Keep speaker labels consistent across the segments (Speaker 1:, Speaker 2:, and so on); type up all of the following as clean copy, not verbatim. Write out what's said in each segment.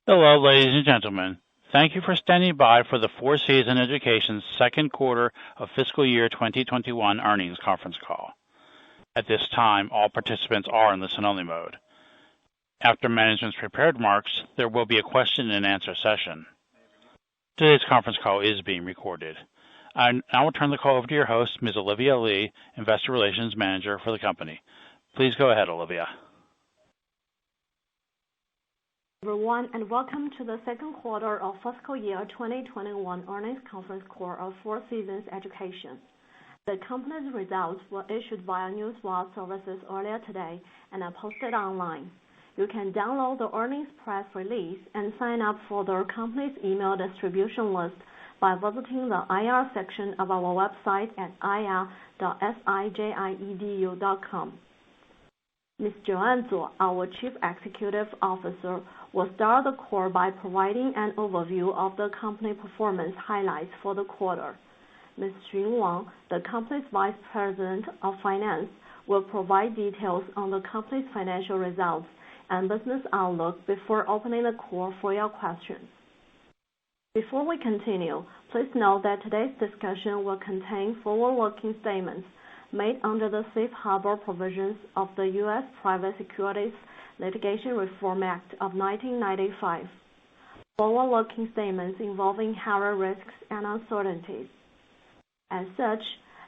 Speaker 1: Hello, ladies and gentlemen. Thank you for standing by for the Four Seasons Education's second quarter of fiscal year 2021 earnings conference call. At this time, all participants are in listen-only mode. After management's prepared remarks, there will be a question-and-answer session. Today's conference call is being recorded. I will turn the call over to your host, Ms. Olivia Lee, Investor Relations Manager for the company. Please go ahead, Olivia.
Speaker 2: Everyone, and welcome to the second quarter of fiscal year 2021 earnings conference call of Four Seasons Education. The company's results were issued via Newswire services earlier today and are posted online. You can download the earnings press release and sign up for the company's email distribution list by visiting the IR section of our website at ir.sijiedu.com. Ms. Joanne, our Chief Executive Officer, will start the call by providing an overview of the company performance highlights for the quarter. Ms. Xun Wang, the company's Vice President of Finance, will provide details on the company's financial results and business outlook before opening the call for your questions. Before we continue, please note that today's discussion will contain forward-looking statements made under the Safe Harbor provisions of the U.S. Private Securities Litigation Reform Act of 1995. Forward-looking statements involving inherent risks and uncertainties. As such,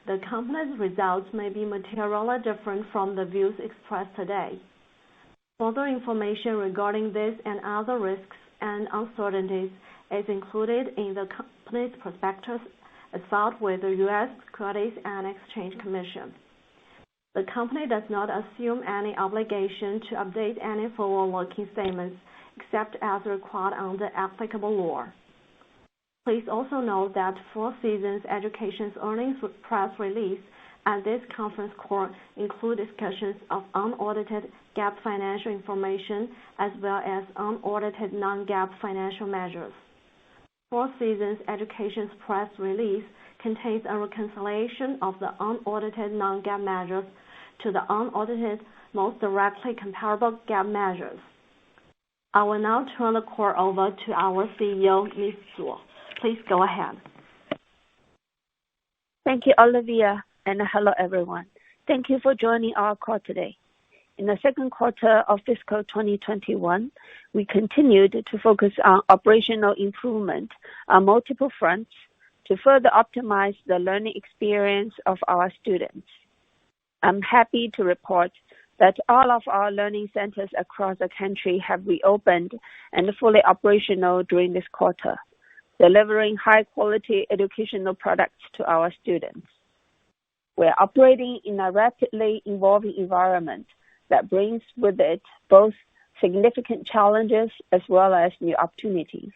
Speaker 2: the company's results may be materially different from the views expressed today. Further information regarding this and other risks and uncertainties is included in the company's prospectus as filed with the U.S. Securities and Exchange Commission. The company does not assume any obligation to update any forward-looking statements except as required under applicable law. Please also note that Four Seasons Education's earnings press release and this conference call include discussions of unaudited GAAP financial information as well as unaudited non-GAAP financial measures. Four Seasons Education's press release contains a reconciliation of the unaudited non-GAAP measures to the unaudited most directly comparable GAAP measures. I will now turn the call over to our CEO, Ms. Zuo. Please go ahead.
Speaker 3: Thank you, Olivia, and hello, everyone. Thank you for joining our call today. In the second quarter of fiscal 2021, we continued to focus on operational improvement on multiple fronts to further optimize the learning experience of our students. I'm happy to report that all of our learning centers across the country have reopened and fully operational during this quarter, delivering high-quality educational products to our students. We're operating in a rapidly evolving environment that brings with it both significant challenges as well as new opportunities.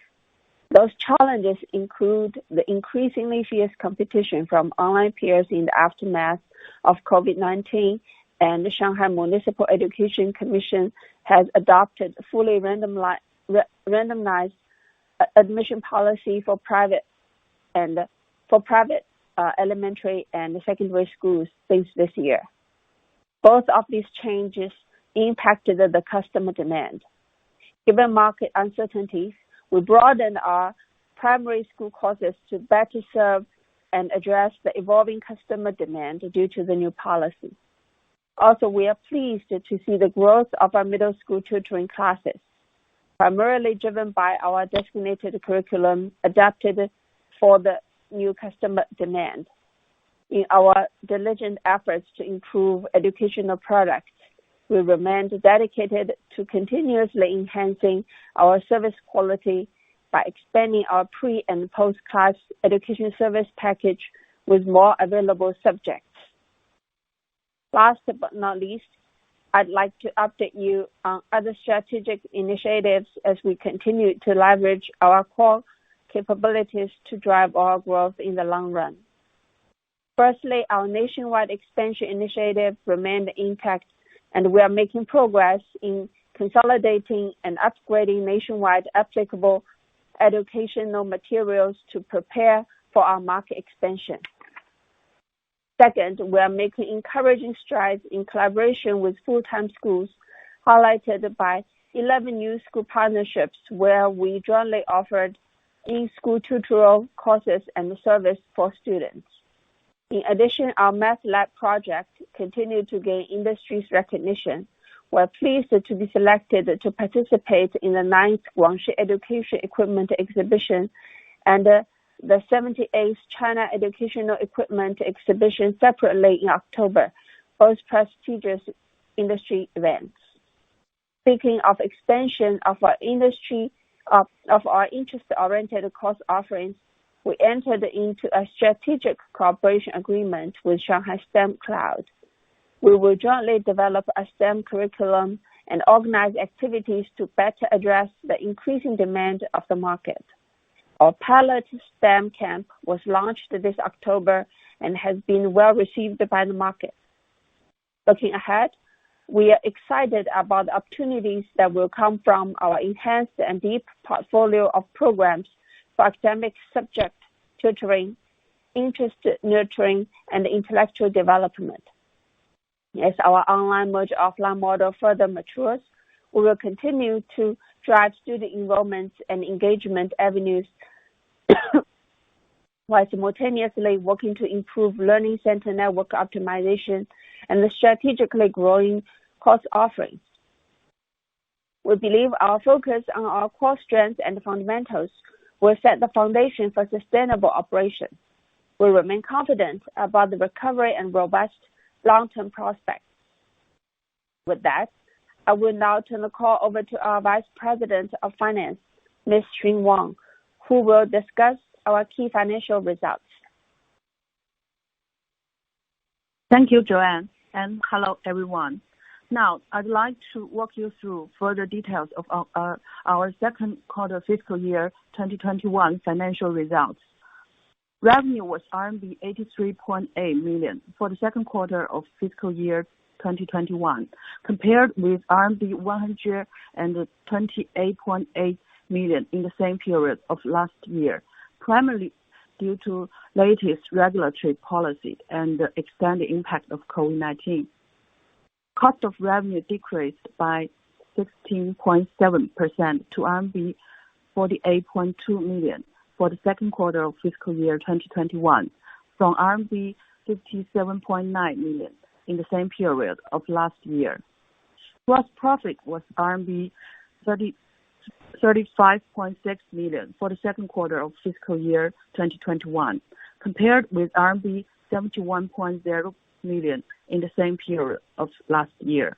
Speaker 3: Those challenges include the increasingly fierce competition from online peers in the aftermath of COVID-19, and the Shanghai Municipal Education Commission has adopted fully randomized admission policy for private elementary and secondary schools since this year. Both of these changes impacted the customer demand. Given market uncertainties, we broadened our primary school courses to better serve and address the evolving customer demand due to the new policy. Also, we are pleased to see the growth of our middle school tutoring classes, primarily driven by our designated curriculum adapted for the new customer demand. In our diligent efforts to improve educational products, we remain dedicated to continuously enhancing our service quality by expanding our pre- and post-class education service package with more available subjects. Last but not least, I'd like to update you on other strategic initiatives as we continue to leverage our core capabilities to drive our growth in the long run. Firstly, our nationwide expansion initiative remained intact, and we are making progress in consolidating and upgrading nationwide applicable educational materials to prepare for our market expansion. Second, we are making encouraging strides in collaboration with full-time schools, highlighted by 11 new school partnerships where we jointly offered in-school tutorial courses and service for students. In addition, our math lab project continued to gain industry's recognition. We're pleased to be selected to participate in the 9th Guangxi Education Equipment Exhibition and the 78th China Educational Equipment Exhibition separately in October, both prestigious industry events. Speaking of expansion of our interest-oriented course offerings, we entered into a strategic cooperation agreement with Shanghai STEM Cloud. We will jointly develop a STEM curriculum and organize activities to better address the increasing demand of the market. Our pilot STEM camp was launched this October and has been well received by the market. Looking ahead, we are excited about the opportunities that will come from our enhanced and deep portfolio of programs for academic subject tutoring, interest nurturing, and intellectual development. As our online merge-offline model further matures, we will continue to drive student enrollments and engagement avenues while simultaneously working to improve learning center network optimization and strategically growing course offerings. We believe our focus on our core strengths and fundamentals will set the foundation for sustainable operation. We remain confident about the recovery and robust long-term prospects. With that, I will now turn the call over to our Vice President of Finance, Ms. Xun Wang, who will discuss our key financial results.
Speaker 4: Thank you, Joanne, and hello, everyone. Now, I'd like to walk you through further details of our second quarter fiscal year 2021 financial results. Revenue was RMB 83.8 million for the second quarter of fiscal year 2021, compared with RMB 128.8 million in the same period of last year, primarily due to latest regulatory policy and the extended impact of COVID-19. Cost of revenue decreased by 16.7% to RMB 48.2 million for the second quarter of fiscal year 2021, from RMB 57.9 million in the same period of last year. Gross profit was RMB 35.6 million for the second quarter of fiscal year 2021, compared with RMB 71.0 million in the same period of last year.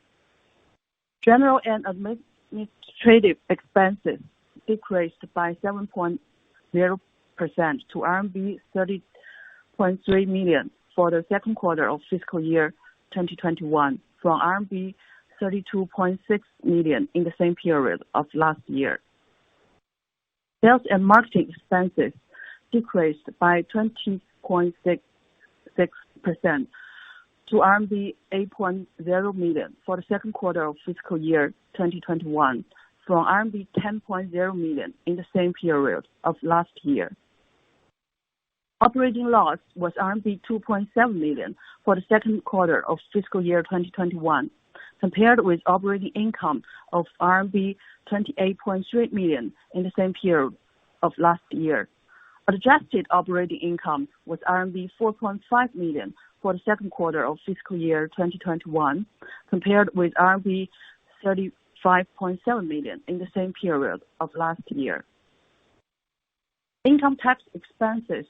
Speaker 4: General and administrative expenses decreased by 7.0% to RMB 30.3 million for the second quarter of fiscal year 2021, from RMB 32.6 million in the same period of last year. Sales and marketing expenses decreased by 20.6% to RMB 8.0 million for the second quarter of fiscal year 2021, from RMB 10.0 million in the same period of last year. Operating loss was RMB 2.7 million for the second quarter of fiscal year 2021, compared with operating income of RMB 28.3 million in the same period of last year. Adjusted operating income was RMB 4.5 million for the second quarter of fiscal year 2021, compared with RMB 35.7 million in the same period of last year. Income tax expenses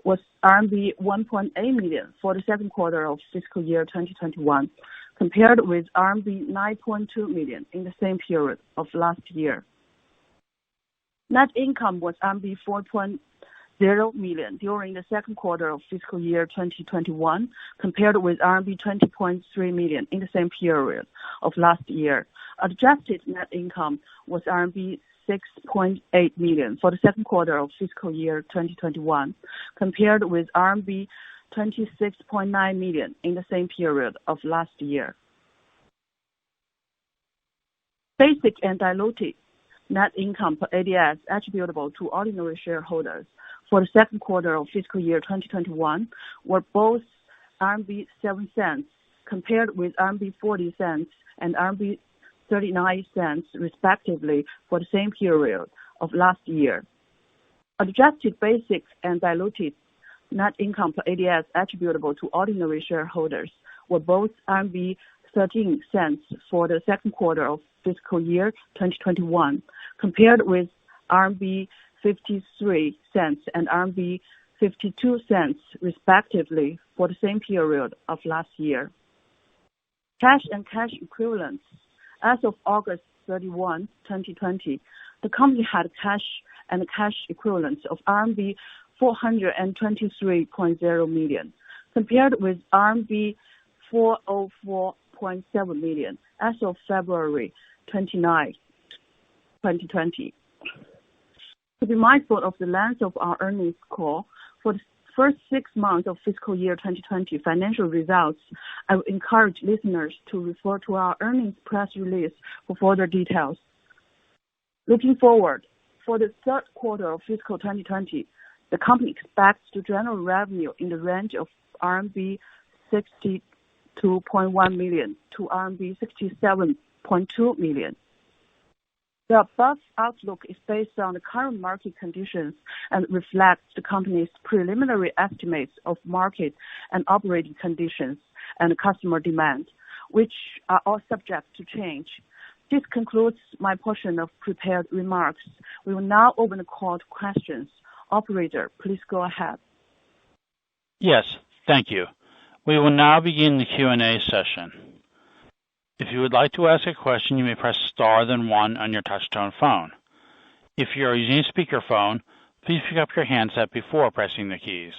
Speaker 4: was RMB 1.8 million for the second quarter of fiscal year 2021, compared with RMB 9.2 million in the same period of last year. Net income was RMB 4.0 million during the second quarter of fiscal year 2021, compared with RMB 20.3 million in the same period of last year. Adjusted net income was RMB 6.8 million for the second quarter of fiscal year 2021, compared with RMB 26.9 million in the same period of last year. Basic and diluted net income per ADS attributable to ordinary shareholders for the second quarter of fiscal year 2021 were both RMB 7 cents, compared with RMB 40 cents and RMB 39 cents respectively for the same period of last year. Adjusted basic and diluted net income per ADS attributable to ordinary shareholders were both RMB 13 cents for the second quarter of fiscal year 2021, compared with RMB 53 cents and RMB 52 cents respectively for the same period of last year. Cash and cash equivalents. As of August 31, 2020, the company had cash and cash equivalents of RMB 423.0 million, compared with RMB 404.7 million as of February 29, 2020. To be mindful of the length of our earnings call, for the first 6 months of fiscal year 2020 financial results, I would encourage listeners to refer to our earnings press release for further details. Looking forward, for the third quarter of fiscal 2020, the company expects to generate revenue in the range of RMB 62.1 million to RMB 67.2 million. The above outlook is based on the current market conditions and reflects the company's preliminary estimates of market and operating conditions and customer demand, which are all subject to change. This concludes my portion of prepared remarks. We will now open the call to questions. Operator, please go ahead.
Speaker 1: Yes, thank you. We will now begin the Q&A session. If you would like to ask a question, you may press star then one on your touch-tone phone. If you are using a speakerphone, please pick up your handset before pressing the keys.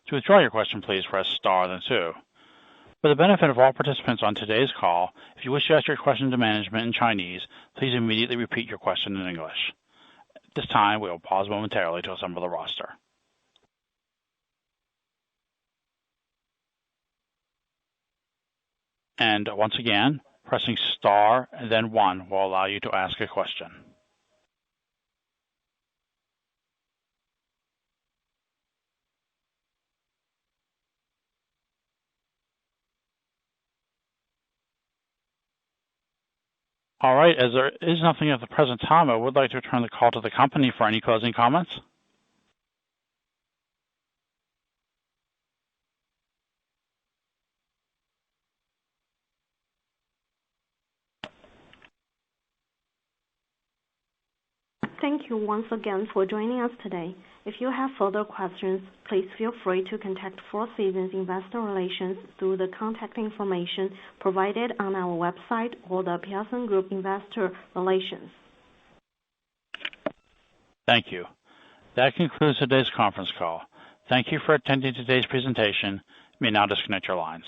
Speaker 1: To withdraw your question, please press star then two. For the benefit of all participants on today's call, if you wish to ask your question to management in Chinese, please immediately repeat your question in English. At this time, we will pause momentarily to assemble the roster. And once again, pressing star and then one will allow you to ask a question. All right, as there is nothing at the present time, I would like to return the call to the company for any closing comments.
Speaker 2: Thank you once again for joining us today. If you have further questions, please feel free to contact Four Seasons Investor Relations through the contact information provided on our website or the Pearson Group Investor Relations.
Speaker 1: Thank you. That concludes today's conference call. Thank you for attending today's presentation. You may now disconnect your lines.